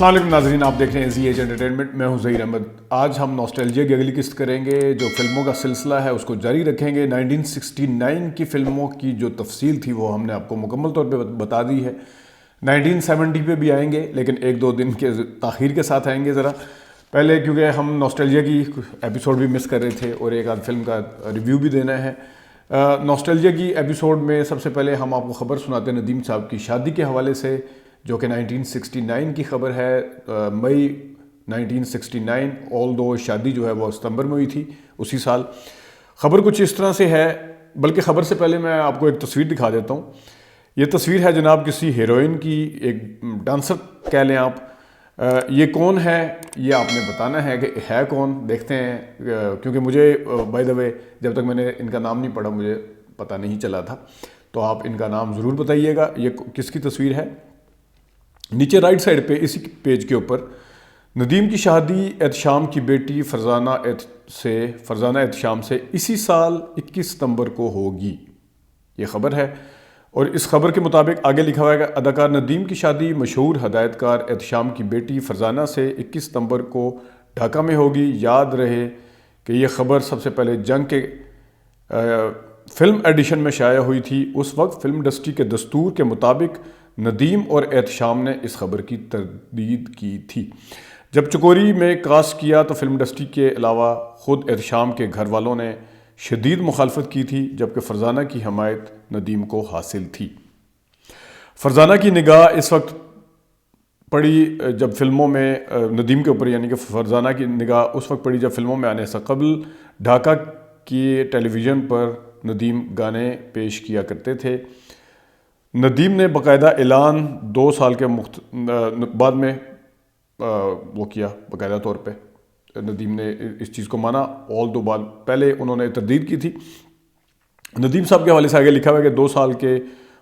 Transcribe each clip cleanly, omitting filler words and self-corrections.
السلام علیکم ناظرین، آپ دیکھ رہے ہیں زی ایج انٹرٹینمنٹ. میں ہوں ظہیر احمد. آج ہم نوسٹیلجیا کی اگلی قسط کریں گے. جو فلموں کا سلسلہ ہے اس کو جاری رکھیں گے. 1969 کی فلموں کی جو تفصیل تھی وہ ہم نے آپ کو مکمل طور پہ بتا دی ہے. 1970 پہ بھی آئیں گے لیکن ایک دو دن کے تاخیر کے ساتھ آئیں گے ذرا پہلے، کیونکہ ہم نوسٹیلجیا کی ایپیسوڈ بھی مس کر رہے تھے اور ایک آدھ فلم کا ریویو بھی دینا ہے. نوسٹیلجیا کی ایپیسوڈ میں سب سے پہلے ہم آپ کو خبر سناتے ہیں ندیم صاحب کی شادی کے حوالے سے، جو کہ 1969 کی خبر ہے. مئی 1969، آل دو شادی جو ہے وہ ستمبر میں ہوئی تھی اسی سال. خبر کچھ اس طرح سے ہے، بلکہ خبر سے پہلے میں آپ کو ایک تصویر دکھا دیتا ہوں. یہ تصویر ہے جناب کسی ہیروئن کی، ایک ڈانسر کہہ لیں آپ. یہ کون ہے یہ آپ نے بتانا ہے کہ ہے کون. دیکھتے ہیں، کیونکہ مجھے بائی دا وے جب تک میں نے ان کا نام نہیں پڑھا مجھے پتہ نہیں چلا تھا، تو آپ ان کا نام ضرور بتائیے گا. یہ کس کی تصویر ہے؟ نیچے رائٹ سائڈ پہ اسی پیج کے اوپر ندیم کی شادی احتشام کی بیٹی فرزانہ احتشام سے اسی سال 21 ستمبر کو ہوگی، یہ خبر ہے. اور اس خبر کے مطابق آگے لکھا ہوا ہے کہ اداکار ندیم کی شادی مشہور ہدایت کار احتشام کی بیٹی فرزانہ سے 21 ستمبر کو ڈھاکہ میں ہوگی. یاد رہے کہ یہ خبر سب سے پہلے جنگ کے فلم ایڈیشن میں شائع ہوئی تھی. اس وقت فلم انڈسٹری کے دستور کے مطابق ندیم اور احتشام نے اس خبر کی تردید کی تھی. جب چکوری میں کاسٹ کیا تو فلم انڈسٹری کے علاوہ خود احتشام کے گھر والوں نے شدید مخالفت کی تھی، جبکہ فرزانہ کی حمایت ندیم کو حاصل تھی. فرزانہ کی نگاہ اس وقت پڑی جب فلموں میں ندیم کے اوپر، یعنی کہ فرزانہ کی نگاہ اس وقت پڑی جب فلموں میں آنے سے قبل ڈھاکہ کی ٹیلی ویژن پر ندیم گانے پیش کیا کرتے تھے. ندیم نے باقاعدہ اعلان 2 سال کے بعد میں وہ کیا، باقاعدہ طور پہ ندیم نے اس چیز کو مانا. آل دو بعد پہلے انہوں نے تردید کی تھی. ندیم صاحب کے حوالے سے آگے لکھا ہوا ہے کہ 2 سال کے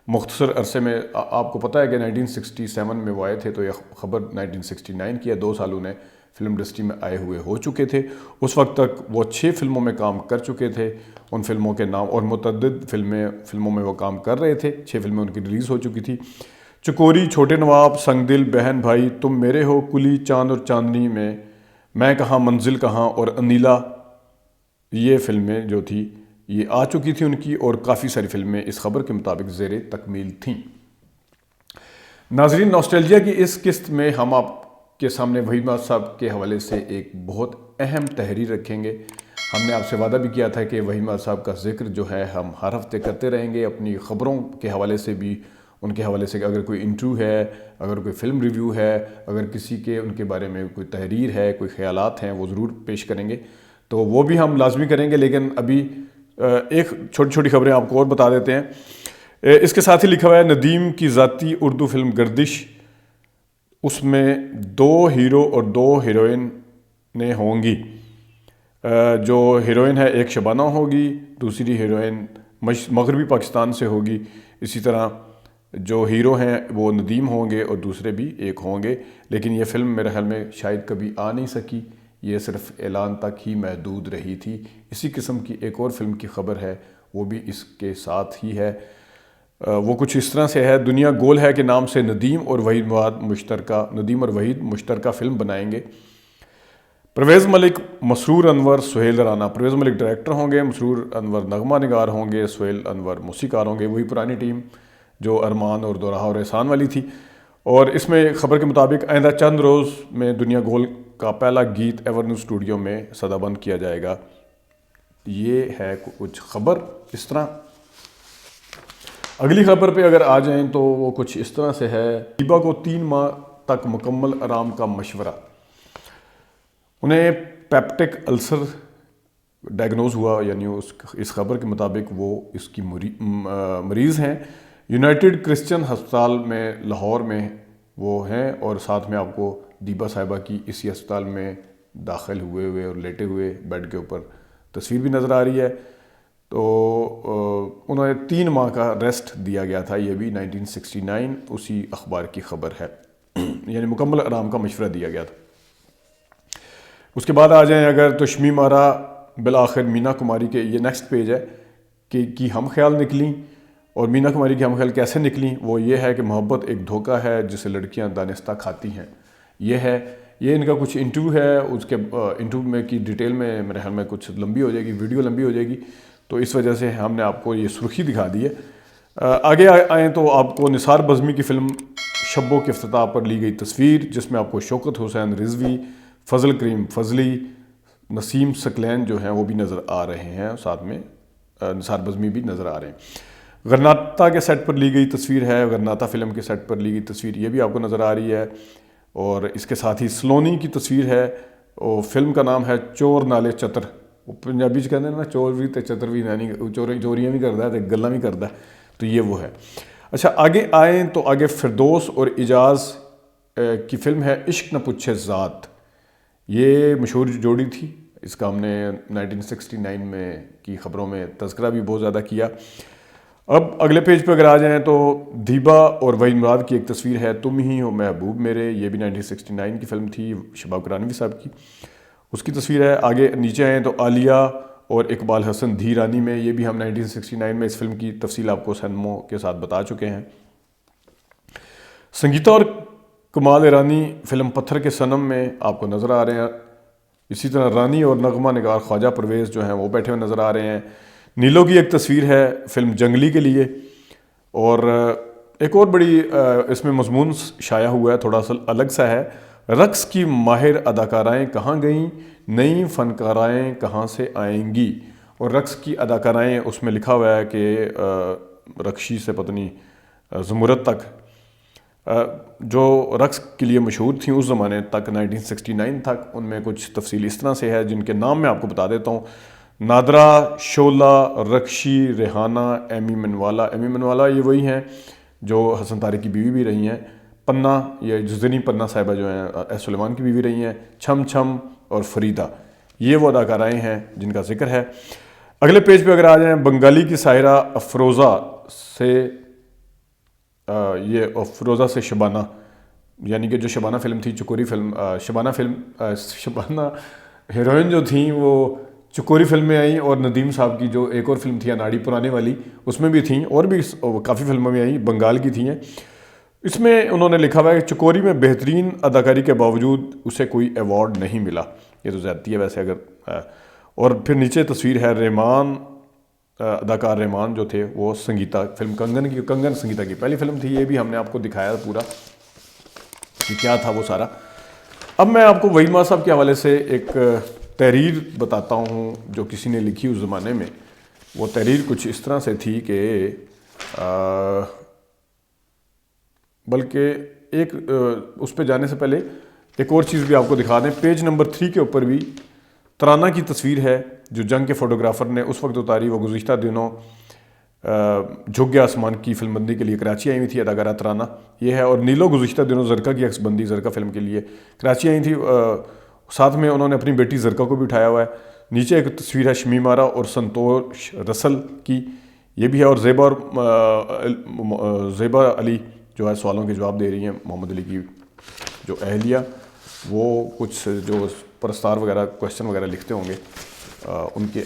مختصر عرصے میں، آپ کو پتہ ہے کہ 1967 میں وہ آئے تھے، تو یہ خبر 1969 کی ہے. 2 سال انہیں فلم انڈسٹری میں آئے ہوئے ہو چکے تھے. اس وقت تک وہ 6 فلموں میں کام کر چکے تھے. ان فلموں کے نام اور متعدد فلموں میں وہ کام کر رہے تھے. 6 فلمیں ان کی ریلیز ہو چکی تھی. چکوری، چھوٹے نواب، سنگ دل، بہن بھائی، تم میرے ہو، کلی، چاند اور چاندنی میں کہاں، منزل کہاں اور انیلا، یہ فلمیں جو تھی یہ آ چکی تھی ان کی، اور کافی ساری فلمیں اس خبر کے مطابق زیر تکمیل تھیں. ناظرین، نوسٹیلجیا کی اس قسط میں ہم آپ کے سامنے وحید ماجد صاحب کے حوالے سے ایک بہت اہم تحریر رکھیں گے. ہم نے آپ سے وعدہ بھی کیا تھا کہ وحید ماجد صاحب کا ذکر جو ہے ہم ہر ہفتے کرتے رہیں گے، اپنی خبروں کے حوالے سے بھی، ان کے حوالے سے اگر کوئی انٹرویو ہے، اگر کوئی فلم ریویو ہے، اگر کسی کے ان کے بارے میں کوئی تحریر ہے، کوئی خیالات ہیں، وہ ضرور پیش کریں گے. تو وہ بھی ہم لازمی کریں گے. لیکن ابھی ایک چھوٹی چھوٹی خبریں آپ کو اور بتا دیتے ہیں. اس کے ساتھ ہی لکھا ہوا ہے ندیم کی ذاتی اردو فلم گردش، اس میں 2 ہیرو اور 2 ہیروئنیں ہوں گی. جو ہیروئن ہے ایک شبانہ ہوگی، دوسری ہیروئن مغربی پاکستان سے ہوگی. اسی طرح جو ہیرو ہیں وہ ندیم ہوں گے اور دوسرے بھی ایک ہوں گے. لیکن یہ فلم میرے خیال میں شاید کبھی آ نہیں سکی، یہ صرف اعلان تک ہی محدود رہی تھی. اسی قسم کی ایک اور فلم کی خبر ہے، وہ بھی اس کے ساتھ ہی ہے. وہ کچھ اس طرح سے ہے: دنیا گول ہے کے نام سے ندیم اور وحید مشترکہ فلم بنائیں گے. پرویز ملک، مسرور انور، سہیل رانا. پرویز ملک ڈائریکٹر ہوں گے، مسرور انور نغمہ نگار ہوں گے، سہیل انور موسیقار ہوں گے. وہی پرانی ٹیم جو ارمان اور دوراہا اور احسان والی تھی. اور اس میں خبر کے مطابق آئندہ چند روز میں دنیا گول کا پہلا گیت ایورنیو اسٹوڈیو میں صدا بند کیا جائے گا. یہ ہے کچھ خبر اس طرح. اگلی خبر پہ اگر آ جائیں تو وہ کچھ اس طرح سے ہے: طیبہ کو 3 ماہ تک مکمل آرام کا مشورہ. انہیں پیپٹک السر ڈائگنوز ہوا، یعنی اس خبر کے مطابق وہ اس کی مریض ہیں. یونائٹڈ کرسچن ہسپتال میں لاہور میں وہ ہیں، اور ساتھ میں آپ کو دیبا صاحبہ کی اسی ہسپتال میں داخل ہوئے اور لیٹے ہوئے بیڈ کے اوپر تصویر بھی نظر آ رہی ہے. تو انہیں 3 ماہ کا ریسٹ دیا گیا تھا. یہ بھی 1969 اسی اخبار کی خبر ہے، یعنی مکمل آرام کا مشورہ دیا گیا تھا. اس کے بعد آ جائیں اگر تو شمی مارا بالآخر مینا کماری کے، یہ نیکسٹ پیج ہے کہ ہم خیال نکلیں. اور مینا کماری کی ہم خیال کیسے نکلیں؟ وہ یہ ہے کہ محبت ایک دھوکہ ہے جسے لڑکیاں دانستہ کھاتی ہیں. یہ ہے، یہ ان کا کچھ انٹرویو ہے، اس کے انٹرویو میں کی ڈیٹیل میں میرے خیال میں کچھ لمبی ہو جائے گی، ویڈیو لمبی ہو جائے گی، تو اس وجہ سے ہم نے آپ کو یہ سرخی دکھا دی ہے۔ آگے آئیں تو آپ کو نثار بزمی کی فلم شبوں کے افتتاح پر لی گئی تصویر، جس میں آپ کو شوکت حسین رضوی، فضل کریم فضلی، نسیم ثقلین جو ہیں وہ بھی نظر آ رہے ہیں، ساتھ میں نثار بزمی بھی نظر آ رہے ہیں۔ غرناطہ کے سیٹ پر لی گئی تصویر ہے، غرناطہ فلم کے سیٹ پر لی گئی تصویر، یہ بھی آپ کو نظر آ رہی ہے۔ اور اس کے ساتھ ہی سلونی کی تصویر ہے، اور فلم کا نام ہے چور نالے چتر، پنجابی کہتے ہیں نا چور بھی تے چتر بھی، یعنی چوریاں بھی کرتا ہے تے گلاں بھی کرتا ہے، تو یہ وہ ہے۔ اچھا آگے آئیں تو آگے فردوس اور اعجاز کی فلم ہے عشق نہ پوچھے ذات، یہ مشہور جوڑی تھی، اس کا ہم نے 1969 میں کی خبروں میں تذکرہ بھی بہت زیادہ کیا۔ اب اگلے پیج پہ اگر آ جائیں تو دیبا اور وحید مراد کی ایک تصویر ہے تم ہی ہو محبوب میرے، یہ بھی 1969 کی فلم تھی شباب کرانوی صاحب کی، اس کی تصویر ہے۔ آگے نیچے آئیں تو عالیہ اور اقبال حسن دھی رانی میں، یہ بھی ہم 1969 میں اس فلم کی تفصیل آپ کو سینموں کے ساتھ بتا چکے ہیں۔ سنگیتا اور کمال ایرانی فلم پتھر کے صنم میں آپ کو نظر آ رہے ہیں، اسی طرح رانی اور نغمہ نگار خواجہ پرویز جو ہیں وہ بیٹھے ہوئے نظر آ رہے ہیں۔ نیلو کی ایک تصویر ہے فلم جنگلی کے لیے، اور ایک اور بڑی اس میں مضمون شائع ہوا ہے، تھوڑا سا الگ سا ہے، رقص کی ماہر اداکارائیں کہاں گئیں، نئی فنکارائیں کہاں سے آئیں گی، اور رقص کی اداکارائیں اس میں لکھا ہوا ہے کہ رقشی سے پتنی زمرت تک، جو رقص کے لیے مشہور تھیں اس زمانے تک 1969 تک، ان میں کچھ تفصیل اس طرح سے ہے جن کے نام میں آپ کو بتا دیتا ہوں۔ نادرہ، شعلہ، رقشی، ریحانہ، ایمی منوالا، ایمی منوالا یہ وہی ہیں جو حسن طارق کی بیوی بھی رہی ہیں، پنہ یہ جزنی پنہ صاحبہ جو ہیں ایس سلیمان کی بیوی رہی ہیں، چھم چھم اور فریدہ، یہ وہ اداکارائیں ہیں جن کا ذکر ہے۔ اگلے پیج پہ اگر آ جائیں، بنگالی کی ساحرہ افروزہ سے، یہ افروزہ سے شبانہ، یعنی کہ جو شبانہ فلم تھی چکوری فلم، شبانہ ہیروئن جو تھیں وہ چکوری فلم میں آئیں، اور ندیم صاحب کی جو ایک اور فلم تھی اناڑی پرانے والی اس میں بھی تھیں، اور بھی کافی فلموں میں آئیں، بنگال کی تھیں۔ اس میں انہوں نے لکھا ہوا ہے کہ چکوری میں بہترین اداکاری کے باوجود اسے کوئی ایوارڈ نہیں ملا، یہ تو زیادتی ہے ویسے اگر۔ اور پھر نیچے تصویر ہے ریمان، اداکار ریمان جو تھے وہ سنگیتا فلم کنگن سنگیتا کی پہلی فلم تھی، یہ بھی ہم نے آپ کو دکھایا پورا کہ کیا تھا وہ سارا۔ اب میں آپ کو وحید مراد صاحب کے حوالے سے ایک تحریر بتاتا ہوں جو کسی نے لکھی اس زمانے میں۔ وہ تحریر کچھ اس طرح سے تھی کہ بلکہ ایک اس پہ جانے سے پہلے ایک اور چیز بھی آپ کو دکھا دیں، پیج نمبر 3 کے اوپر بھی ترانہ کی تصویر ہے جو جنگ کے فوٹوگرافر نے اس وقت اتاری، وہ گزشتہ دنوں جھک گیا آسمان کی فلم بندی کے لیے کراچی آئی ہوئی تھی اداکارہ ترانہ، یہ ہے۔ اور نیلو گزشتہ دنوں زرکا کی عکس بندی زرکا فلم کے لیے کراچی آئی تھی، ساتھ میں انہوں نے اپنی بیٹی زرکا کو بھی اٹھایا ہوا ہے۔ نیچے ایک تصویر ہے شمیم آرا اور سنتوش رسل کی، یہ بھی ہے۔ اور زیبا علی جو ہے سوالوں کے جواب دے رہی ہیں، محمد علی کی جو اہلیہ، وہ کچھ جو پرستار وغیرہ کویشچن وغیرہ لکھتے ہوں گے ان کے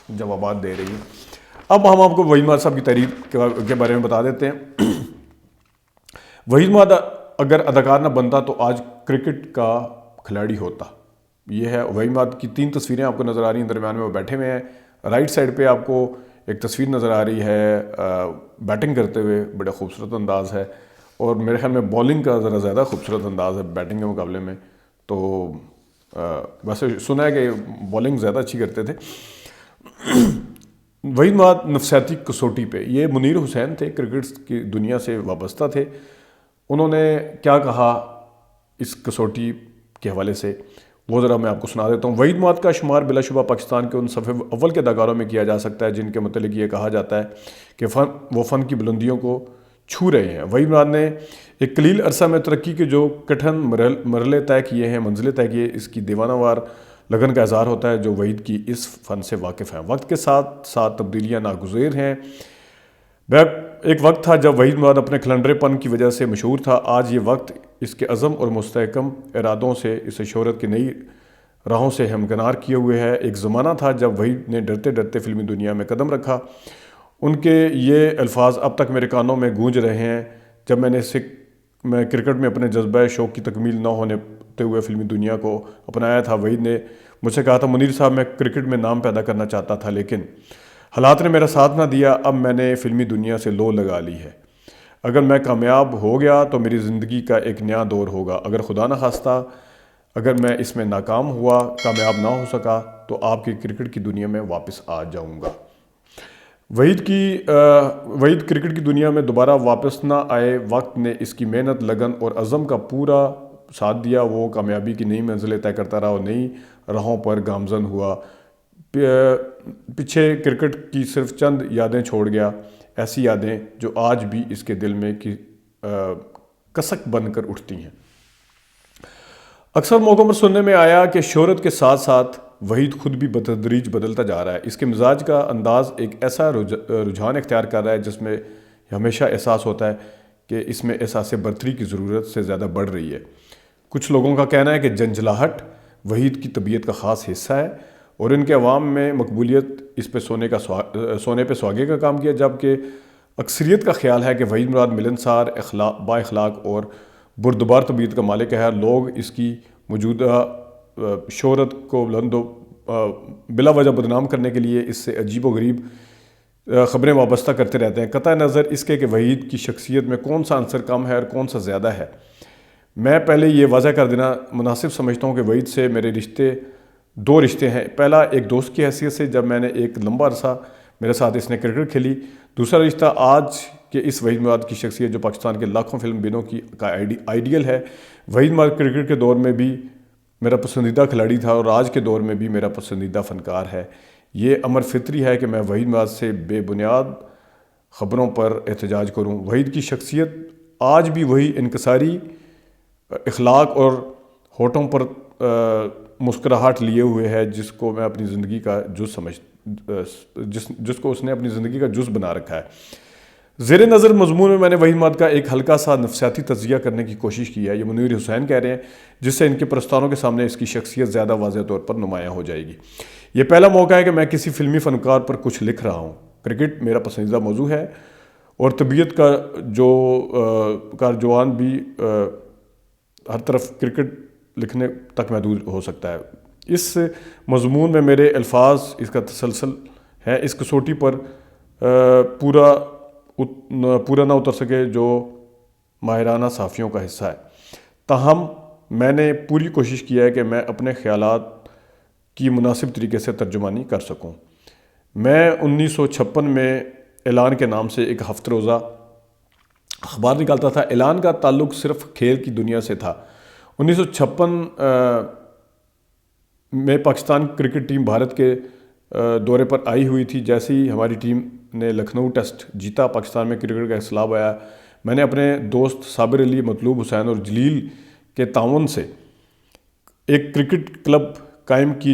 جوابات دے رہی ہیں۔ اب ہم آپ کو وحید مراد صاحب کی تحریر کے بارے میں بتا دیتے ہیں۔ وحید مراد اگر اداکار نہ بنتا تو آج کرکٹ کا کھلاڑی ہوتا، یہ ہے۔ وحید مراد کی 3 تصویریں آپ کو نظر آ رہی ہیں، درمیان میں وہ بیٹھے ہوئے ہیں۔ رائٹ سائڈ پہ آپ کو ایک تصویر نظر آ رہی ہے بیٹنگ کرتے ہوئے، بڑا خوبصورت انداز ہے، اور میرے خیال میں بولنگ کا ذرا زیادہ خوبصورت انداز ہے بیٹنگ کے مقابلے میں، تو ویسے سنا ہے کہ بولنگ زیادہ اچھی کرتے تھے۔ وحید مراد نفسیاتی کسوٹی پہ، یہ منیر حسین تھے، کرکٹ کی دنیا سے وابستہ تھے، انہوں نے کیا کہا اس کسوٹی کے حوالے سے وہ ذرا میں آپ کو سنا دیتا ہوں۔ وحید مراد کا شمار بلا شبہ پاکستان کے ان صف اول کے اداکاروں میں کیا جا سکتا ہے جن کے متعلق یہ کہا جاتا ہے کہ وہ فن کی بلندیوں کو چھو رہے ہیں۔ وحید مراد نے ایک قلیل عرصہ میں ترقی کے جو کٹھن مرحلے طے کیے ہیں، منزلیں طے کی، اس کی دیوانہ وار لگن کا اظہار ہوتا ہے جو وحید کی اس فن سے واقف ہیں۔ وقت کے ساتھ ساتھ تبدیلیاں ناگزیر ہیں۔ ایک وقت تھا جب وحید مراد اپنے کھلنڈرے پن کی وجہ سے مشہور تھا، آج یہ وقت اس کے عزم اور مستحکم ارادوں سے اسے شہرت کی نئی راہوں سے ہمکنار کیے ہوئے ہے۔ ایک زمانہ تھا جب وحید نے ڈرتے ڈرتے فلمی دنیا میں قدم رکھا، ان کے یہ الفاظ اب تک میرے کانوں میں گونج رہے ہیں، جب میں کرکٹ میں اپنے جذبہ شوق کی تکمیل نہ ہوتے ہوئے فلمی دنیا کو اپنایا تھا، وحید نے مجھ سے کہا تھا منیر صاحب میں کرکٹ میں نام پیدا کرنا چاہتا تھا لیکن حالات نے میرا ساتھ نہ دیا، اب میں نے فلمی دنیا سے لو لگا لی ہے۔ اگر میں کامیاب ہو گیا تو میری زندگی کا ایک نیا دور ہوگا، اگر خدا نہ خواستہ اگر میں اس میں ناکام ہوا، کامیاب نہ ہو سکا تو آپ کی کرکٹ کی دنیا میں واپس آ جاؤں گا۔ وحید کرکٹ کی دنیا میں دوبارہ واپس نہ آئے، وقت نے اس کی محنت، لگن اور عزم کا پورا ساتھ دیا، وہ کامیابی کی نئی منزلیں طے کرتا رہا اور نئی راہوں پر گامزن ہوا، پیچھے کرکٹ کی صرف چند یادیں چھوڑ گیا، ایسی یادیں جو آج بھی اس کے دل میں کسک بن کر اٹھتی ہیں۔ اکثر موقعوں پر سننے میں آیا کہ شہرت کے ساتھ ساتھ وحید خود بھی بتدریج بدلتا جا رہا ہے، اس کے مزاج کا انداز ایک ایسا رجحان اختیار کر رہا ہے جس میں ہمیشہ احساس ہوتا ہے کہ اس میں احساس برتری کی ضرورت سے زیادہ بڑھ رہی ہے۔ کچھ لوگوں کا کہنا ہے کہ جنجلاہٹ وحید کی طبیعت کا خاص حصہ ہے اور ان کے عوام میں مقبولیت اس پہ سونے پہ سہاگے کا کام کیا، جبکہ اکثریت کا خیال ہے کہ وحید مراد ملنسار، با اخلاق اور بردبار طبیعت کا مالک ہے۔ لوگ اس کی موجودہ شہرت کو بلند و بلا وجہ بدنام کرنے کے لیے اس سے عجیب و غریب خبریں وابستہ کرتے رہتے ہیں، قطع نظر اس کے کہ وحید کی شخصیت میں کون سا عنصر کم ہے اور کون سا زیادہ ہے۔ میں پہلے یہ واضح کر دینا مناسب سمجھتا ہوں کہ وحید سے میرے دو رشتے ہیں۔ پہلا ایک دوست کی حیثیت سے، جب میں نے ایک لمبا عرصہ میرے ساتھ اس نے کرکٹ کھیلی۔ دوسرا رشتہ آج کے اس وحید مراد کی شخصیت جو پاکستان کے لاکھوں فلم بینوں کا آئیڈیل ہے۔ وحید مراد کرکٹ کے دور میں بھی میرا پسندیدہ کھلاڑی تھا اور آج کے دور میں بھی میرا پسندیدہ فنکار ہے۔ یہ امر فطری ہے کہ میں وحید مراد سے بے بنیاد خبروں پر احتجاج کروں۔ وحید کی شخصیت آج بھی وہی انکساری اخلاق اور ہونٹوں پر مسکراہٹ لیے ہوئے ہے جس کو میں اپنی زندگی کا جس کو اس نے اپنی زندگی کا جز بنا رکھا ہے۔ زیر نظر مضمون میں نے وحید مراد کا ایک ہلکا سا نفسیاتی تجزیہ کرنے کی کوشش کی ہے۔ یہ منیر حسین کہہ رہے ہیں، جس سے ان کے پرستاروں کے سامنے اس کی شخصیت زیادہ واضح طور پر نمایاں ہو جائے گی۔ یہ پہلا موقع ہے کہ میں کسی فلمی فنکار پر کچھ لکھ رہا ہوں۔ کرکٹ میرا پسندیدہ موضوع ہے اور طبیعت کا جو کارجوان بھی ہر طرف کرکٹ لکھنے تک محدود ہو سکتا ہے۔ اس مضمون میں میرے الفاظ اس کا تسلسل ہے، اس کسوٹی پر پورا نہ اتر سکے جو ماہرانہ صحافیوں کا حصہ ہے، تاہم میں نے پوری کوشش کی ہے کہ میں اپنے خیالات کی مناسب طریقے سے ترجمانی کر سکوں۔ میں 1956 میں اعلان کے نام سے ایک ہفتہ روزہ اخبار نکالتا تھا۔ اعلان کا تعلق صرف کھیل کی دنیا سے تھا۔ 1956 میں پاکستان کرکٹ ٹیم بھارت کے دورے پر آئی ہوئی تھی۔ جیسے ہی ہماری ٹیم نے لکھنؤ ٹیسٹ جیتا، پاکستان میں کرکٹ کا انقلاب آیا۔ میں نے اپنے دوست صابر علی، مطلوب حسین اور جلیل کے تعاون سے ایک کرکٹ کلب قائم کی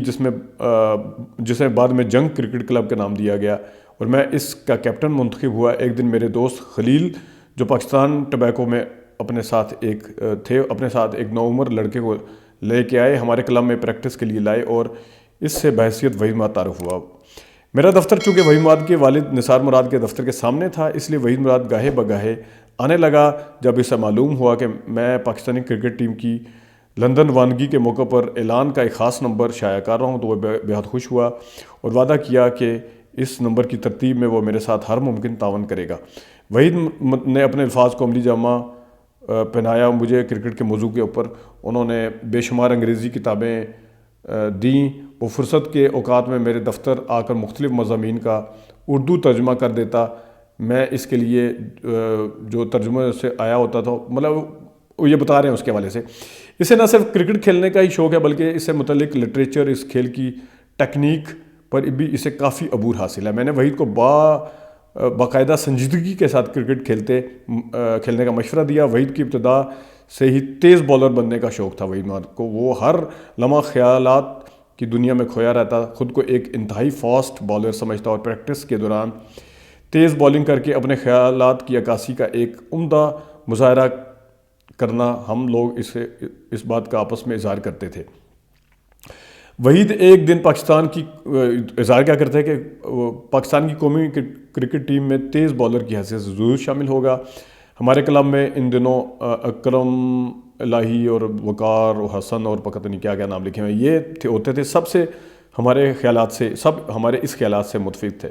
جسے بعد میں جنگ کرکٹ کلب کا نام دیا گیا اور میں اس کا کیپٹن منتخب ہوا۔ ایک دن میرے دوست خلیل جو پاکستان ٹبیکو میں اپنے ساتھ ایک نوعمر لڑکے کو لے کے آئے، ہمارے کلب میں پریکٹس کے لیے لائے اور اس سے بحیثیت وحید مراد تعارف ہوا۔ میرا دفتر چونکہ وحید مراد کے والد نثار مراد کے دفتر کے سامنے تھا، اس لیے وحید مراد گاہے بگاہے آنے لگا۔ جب اسے معلوم ہوا کہ میں پاکستانی کرکٹ ٹیم کی لندن روانگی کے موقع پر اعلان کا ایک خاص نمبر شائع کر رہا ہوں تو وہ بہت خوش ہوا اور وعدہ کیا کہ اس نمبر کی ترتیب میں وہ میرے ساتھ ہر ممکن تعاون کرے گا۔ وحید نے اپنے الفاظ کو عملی جامہ پہنایا مجھے کرکٹ کے موضوع کے اوپر۔ انہوں نے بے شمار انگریزی کتابیں دیں۔ وہ فرصت کے اوقات میں میرے دفتر آ کر مختلف مضامین کا اردو ترجمہ کر دیتا۔ میں اس کے لیے جو ترجمے سے آیا ہوتا تھا، مطلب وہ یہ بتا رہے ہیں اس کے حوالے سے، اسے نہ صرف کرکٹ کھیلنے کا ہی شوق ہے بلکہ اس سے متعلق لٹریچر، اس کھیل کی ٹیکنیک پر بھی اسے کافی عبور حاصل ہے۔ میں نے وحید کو باقاعدہ سنجیدگی کے ساتھ کرکٹ کھیلنے کا مشورہ دیا۔ وحید کی ابتدا سے ہی تیز بالر بننے کا شوق تھا وحید مراد کو۔ وہ ہر لمحہ خیالات کی دنیا میں کھویا رہتا، خود کو ایک انتہائی فاسٹ بالر سمجھتا اور پریکٹس کے دوران تیز بالنگ کر کے اپنے خیالات کی عکاسی کا ایک عمدہ مظاہرہ کرنا، ہم لوگ اس بات کا آپس میں اظہار کرتے تھے۔ وحید ایک دن پاکستان کی اظہار کیا کرتے ہیں کہ پاکستان کی قومی کرکٹ ٹیم میں تیز بالر کی حیثیت سے ضرور شامل ہوگا۔ ہمارے کلب میں ان دنوں اکرم الہی اور وقار اور حسن اور پتہ نہیں کیا کیا نام لکھے ہوئے، یہ ہوتے تھے سب سے ہمارے خیالات سے، سب ہمارے اس خیالات سے متفق تھے.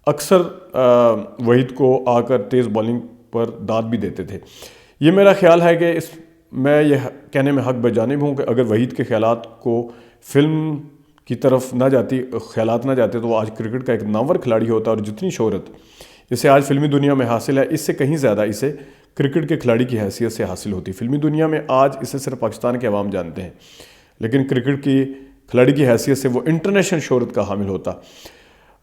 اکثر وحید کو آ کر تیز بالنگ پر داد بھی دیتے تھے. یہ میرا خیال ہے کہ میں یہ کہنے میں حق بجانب ہوں کہ اگر وحید کے خیالات کو فلم کی طرف خیالات نہ جاتے تو وہ آج کرکٹ کا ایک نامور کھلاڑی ہوتا، اور جتنی شہرت اسے آج فلمی دنیا میں حاصل ہے اس سے کہیں زیادہ اسے کرکٹ کے کھلاڑی کی حیثیت سے حاصل ہوتی. فلمی دنیا میں آج اسے صرف پاکستان کے عوام جانتے ہیں، لیکن کرکٹ کی کھلاڑی کی حیثیت سے وہ انٹرنیشنل شہرت کا حامل ہوتا.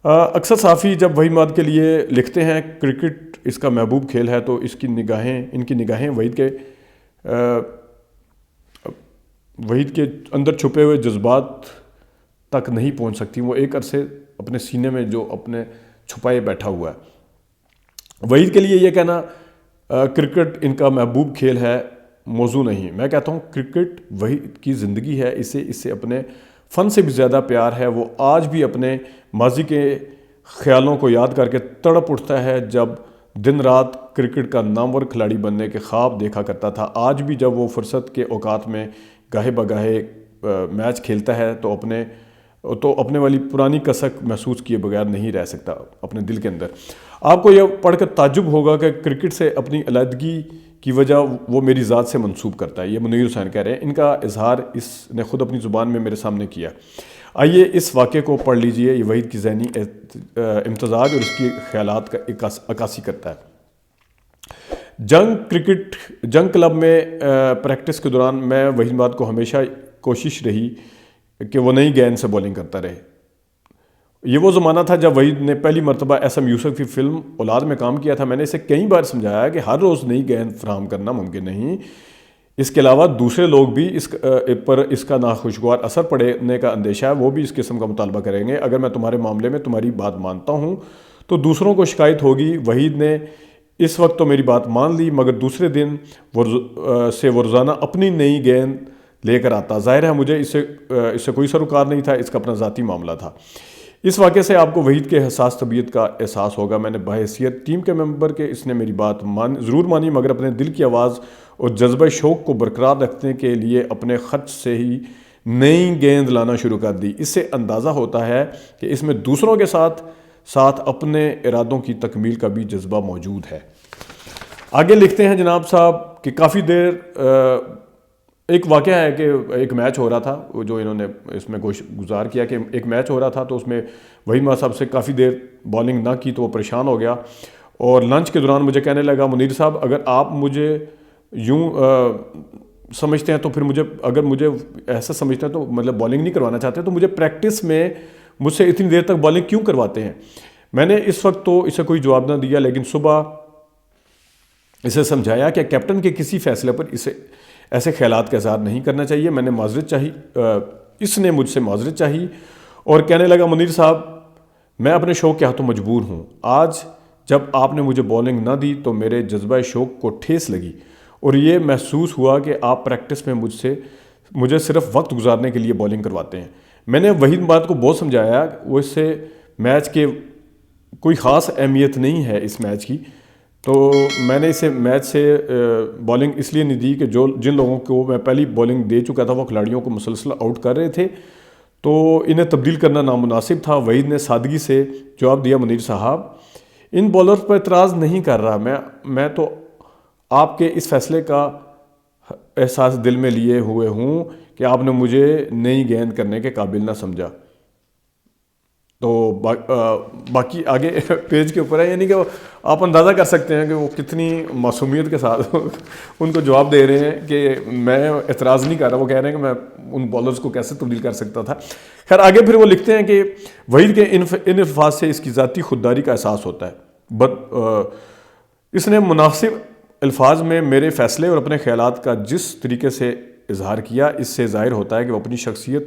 اکثر صحافی جب وحید ماد کے لیے لکھتے ہیں کرکٹ اس کا محبوب کھیل ہے تو ان کی نگاہیں وحید کے اندر چھپے ہوئے جذبات تک نہیں پہنچ سکتی. وہ ایک عرصے اپنے سینے میں جو اپنے چھپائے بیٹھا ہوا ہے. وحید کے لیے یہ کہنا کرکٹ ان کا محبوب کھیل ہے موضوع نہیں. میں کہتا ہوں کرکٹ وحید کی زندگی ہے، اسے اپنے فن سے بھی زیادہ پیار ہے. وہ آج بھی اپنے ماضی کے خیالوں کو یاد کر کے تڑپ اٹھتا ہے جب دن رات کرکٹ کا نامور کھلاڑی بننے کے خواب دیکھا کرتا تھا. آج بھی جب وہ فرصت کے اوقات میں گاہے بگاہے میچ کھیلتا ہے تو اپنے والی پرانی کسک محسوس کیے بغیر نہیں رہ سکتا اپنے دل کے اندر. آپ کو یہ پڑھ کر تعجب ہوگا کہ کرکٹ سے اپنی علیحدگی کی وجہ وہ میری ذات سے منسوب کرتا ہے. یہ منیر حسین کہہ رہے ہیں. ان کا اظہار اس نے خود اپنی زبان میں میرے سامنے کیا. آئیے اس واقعے کو پڑھ لیجئے. یہ وحید کی ذہنی امتزاج اور اس کی خیالات کا عکاسی کرتا ہے. جنگ کلب میں پریکٹس کے دوران میں وحید ماد کو ہمیشہ کوشش رہی کہ وہ نئی گیند سے بولنگ کرتا رہے. یہ وہ زمانہ تھا جب وحید نے پہلی مرتبہ ایس ایم یوسف کی فلم اولاد میں کام کیا تھا. میں نے اسے کئی بار سمجھایا کہ ہر روز نئی گیند فراہم کرنا ممکن نہیں. اس کے علاوہ دوسرے لوگ بھی اس کا ناخوشگوار اثر پڑنے کا اندیشہ ہے، وہ بھی اس قسم کا مطالبہ کریں گے. اگر میں تمہارے معاملے میں تمہاری بات مانتا ہوں تو دوسروں کو شکایت ہوگی. وحید نے اس وقت تو میری بات مان لی، مگر دوسرے دن سے وہ روزانہ اپنی نئی گیند لے کر آتا. ظاہر ہے مجھے اس سے کوئی سروکار نہیں تھا، اس کا اپنا ذاتی معاملہ تھا. اس واقعے سے آپ کو وحید کے حساس طبیعت کا احساس ہوگا. میں نے بحیثیت ٹیم کے ممبر کے اس نے میری بات ضرور مانی، مگر اپنے دل کی آواز اور جذبہ شوق کو برقرار رکھنے کے لیے اپنے خرچ سے ہی نئی گیند لانا شروع کر دی. اس سے اندازہ ہوتا ہے کہ اس میں دوسروں کے ساتھ اپنے ارادوں کی تکمیل کا بھی جذبہ موجود ہے. آگے لکھتے ہیں جناب صاحب کہ کافی دیر ایک واقعہ ہے کہ ایک میچ ہو رہا تھا، جو انہوں نے اس میں گزار کیا کہ ایک میچ ہو رہا تھا تو اس میں وحید ماد صاحب سے کافی دیر بالنگ نہ کی تو وہ پریشان ہو گیا، اور لنچ کے دوران مجھے کہنے لگا منیر صاحب اگر آپ مجھے یوں سمجھتے ہیں تو پھر اگر مجھے ایسا سمجھتے ہیں تو مطلب بالنگ نہیں کروانا چاہتے تو مجھے پریکٹس میں مجھ سے اتنی دیر تک بالنگ کیوں کرواتے ہیں. میں نے اس وقت تو اسے کوئی جواب نہ دیا، لیکن صبح اسے سمجھایا کہ کیپٹن کے کسی فیصلے پر اسے ایسے خیالات کا اظہار نہیں کرنا چاہیے. میں نے معذرت چاہی، اس نے مجھ سے معذرت چاہی اور کہنے لگا منیر صاحب میں اپنے شوق کے ہاتھوں مجبور ہوں. آج جب آپ نے مجھے بالنگ نہ دی تو میرے جذبہ شوق کو ٹھیس لگی اور یہ محسوس ہوا کہ آپ پریکٹس میں مجھے صرف وقت گزارنے کے لیے بالنگ کرواتے ہیں. میں نے وحید ماد کو بہت سمجھایا وہ اس سے میچ کے کوئی خاص اہمیت نہیں ہے اس میچ کی، تو میں نے اسے میچ سے بالنگ اس لیے نہیں دی کہ جن لوگوں کو میں پہلی بالنگ دے چکا تھا وہ کھلاڑیوں کو مسلسل آؤٹ کر رہے تھے تو انہیں تبدیل کرنا نامناسب تھا. وحید نے سادگی سے جواب دیا منیر صاحب ان بالرز پر اعتراض نہیں کر رہا، میں تو آپ کے اس فیصلے کا احساس دل میں لیے ہوئے ہوں کہ آپ نے مجھے نئی گیند کرنے کے قابل نہ سمجھا. تو باقی آگے پیج کے اوپر ہے، یعنی کہ آپ اندازہ کر سکتے ہیں کہ وہ کتنی معصومیت کے ساتھ ان کو جواب دے رہے ہیں کہ میں اعتراض نہیں کر رہا. وہ کہہ رہے ہیں کہ میں ان بالرز کو کیسے تبدیل کر سکتا تھا. خیر آگے پھر وہ لکھتے ہیں کہ وحید کے ان الفاظ سے اس کی ذاتی خودداری کا احساس ہوتا ہے. اس نے مناسب الفاظ میں میرے فیصلے اور اپنے خیالات کا جس طریقے سے اظہار کیا اس سے ظاہر ہوتا ہے کہ وہ اپنی شخصیت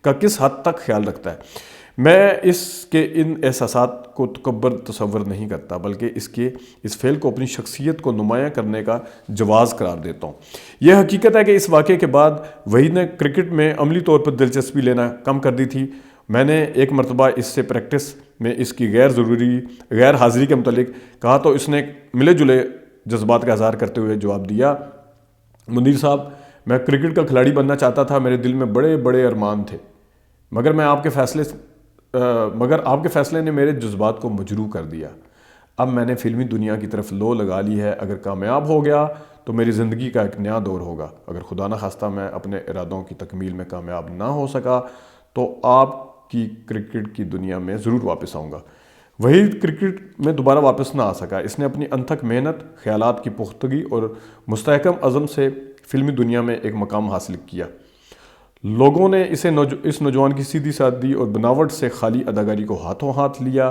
کا کس حد تک خیال رکھتا ہے. میں اس کے ان احساسات کو تکبر تصور نہیں کرتا بلکہ اس فعل کو اپنی شخصیت کو نمایاں کرنے کا جواز قرار دیتا ہوں. یہ حقیقت ہے کہ اس واقعے کے بعد وحید نے کرکٹ میں عملی طور پر دلچسپی لینا کم کر دی تھی. میں نے ایک مرتبہ اس سے پریکٹس میں اس کی غیر حاضری کے متعلق کہا تو اس نے ملے جلے جذبات کا اظہار کرتے ہوئے جواب دیا، منیر صاحب میں کرکٹ کا کھلاڑی بننا چاہتا تھا، میرے دل میں بڑے بڑے ارمان تھے، مگر آپ کے فیصلے نے میرے جذبات کو مجروح کر دیا۔ اب میں نے فلمی دنیا کی طرف لو لگا لی ہے، اگر کامیاب ہو گیا تو میری زندگی کا ایک نیا دور ہوگا، اگر خدا نہ خواستہ میں اپنے ارادوں کی تکمیل میں کامیاب نہ ہو سکا تو آپ کی کرکٹ کی دنیا میں ضرور واپس آؤں گا۔ وحید کرکٹ میں دوبارہ واپس نہ آ سکا، اس نے اپنی انتھک محنت، خیالات کی پختگی اور مستحکم عزم سے فلمی دنیا میں ایک مقام حاصل کیا۔ لوگوں نے اس نوجوان کی سیدھی سادی اور بناوٹ سے خالی اداکاری کو ہاتھوں ہاتھ لیا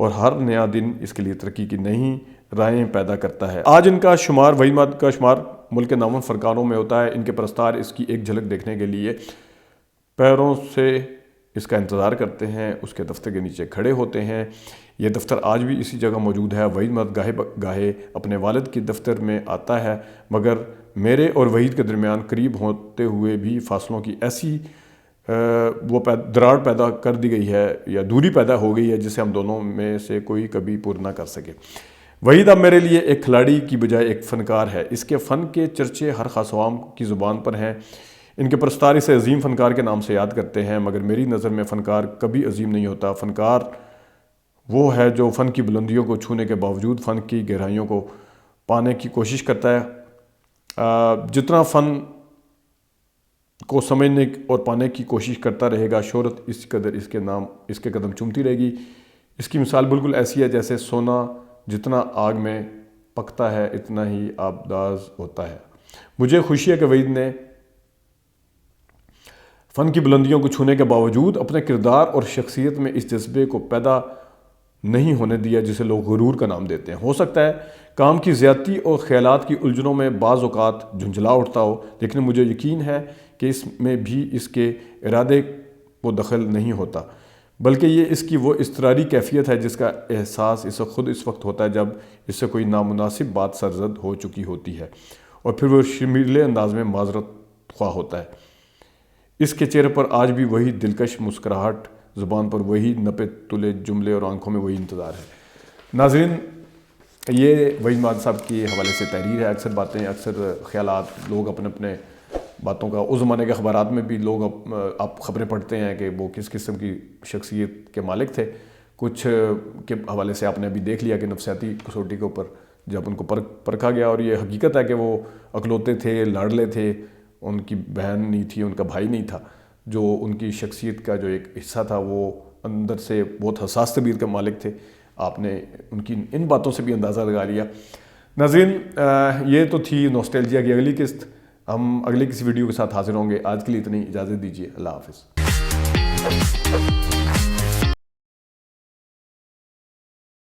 اور ہر نیا دن اس کے لیے ترقی کی نئی راہیں پیدا کرتا ہے۔ آج ان کا شمار، وحید ماد کا شمار ملک کے نامور فنکاروں میں ہوتا ہے۔ ان کے پرستار اس کی ایک جھلک دیکھنے کے لیے پیروں سے اس کا انتظار کرتے ہیں، اس کے دفتر کے نیچے کھڑے ہوتے ہیں۔ یہ دفتر آج بھی اسی جگہ موجود ہے۔ وحید ماد گاہے گاہے اپنے والد کے دفتر میں آتا ہے، مگر میرے اور وحید کے درمیان قریب ہوتے ہوئے بھی فاصلوں کی ایسی دراڑ پیدا کر دی گئی ہے یا دوری پیدا ہو گئی ہے جسے ہم دونوں میں سے کوئی کبھی پور نہ کر سکے۔ وحید اب میرے لیے ایک کھلاڑی کی بجائے ایک فنکار ہے۔ اس کے فن کے چرچے ہر خاص عوام کی زبان پر ہیں۔ ان کے پرستار اسے عظیم فنکار کے نام سے یاد کرتے ہیں، مگر میری نظر میں فنکار کبھی عظیم نہیں ہوتا۔ فنکار وہ ہے جو فن کی بلندیوں کو چھونے کے باوجود فن کی گہرائیوں کو پانے کی کوشش کرتا ہے۔ جتنا فن کو سمجھنے اور پانے کی کوشش کرتا رہے گا، شہرت اس قدر اس کے قدم چومتی رہے گی۔ اس کی مثال بالکل ایسی ہے جیسے سونا جتنا آگ میں پکتا ہے اتنا ہی آبداز ہوتا ہے۔ مجھے خوشی ہے کہ وحید نے فن کی بلندیوں کو چھونے کے باوجود اپنے کردار اور شخصیت میں اس جذبے کو پیدا نہیں ہونے دیا جسے لوگ غرور کا نام دیتے ہیں۔ ہو سکتا ہے کام کی زیادتی اور خیالات کی الجھنوں میں بعض اوقات جھنجھلا اٹھتا ہو، لیکن مجھے یقین ہے کہ اس میں بھی اس کے ارادے کو دخل نہیں ہوتا، بلکہ یہ اس کی وہ اضطراری کیفیت ہے جس کا احساس اسے خود اس وقت ہوتا ہے جب اس سے کوئی نامناسب بات سرزد ہو چکی ہوتی ہے، اور پھر وہ شرمیلے انداز میں معذرت خواہ ہوتا ہے۔ اس کے چہرے پر آج بھی وہی دلکش مسکراہٹ، زبان پر وہی نپے تلے جملے اور آنکھوں میں وہی انتظار ہے۔ ناظرین، یہ وحید ماد صاحب کے حوالے سے تحریر ہے۔ اکثر باتیں، اکثر خیالات لوگ اپنے اپنے باتوں کا، اس زمانے کے اخبارات میں بھی لوگ آپ خبریں پڑھتے ہیں کہ وہ کس قسم کی شخصیت کے مالک تھے۔ کچھ کے حوالے سے آپ نے ابھی دیکھ لیا کہ نفسیاتی کسوٹی کے اوپر جب ان کو پرکھا گیا، اور یہ حقیقت ہے کہ وہ اکلوتے تھے، لاڈلے تھے، ان کی بہن نہیں تھی، ان کا بھائی نہیں تھا، جو ان کی شخصیت کا جو ایک حصہ تھا وہ اندر سے بہت حساس طبیعت کے مالک تھے۔ آپ نے ان کی ان باتوں سے بھی اندازہ لگا لیا۔ ناظرین، یہ تو تھی نوسٹیلجیا کی اگلی قسط۔ ہم اگلی کسی ویڈیو کے ساتھ حاضر ہوں گے۔ آج کے لیے اتنی اجازت دیجیے۔ اللہ حافظ۔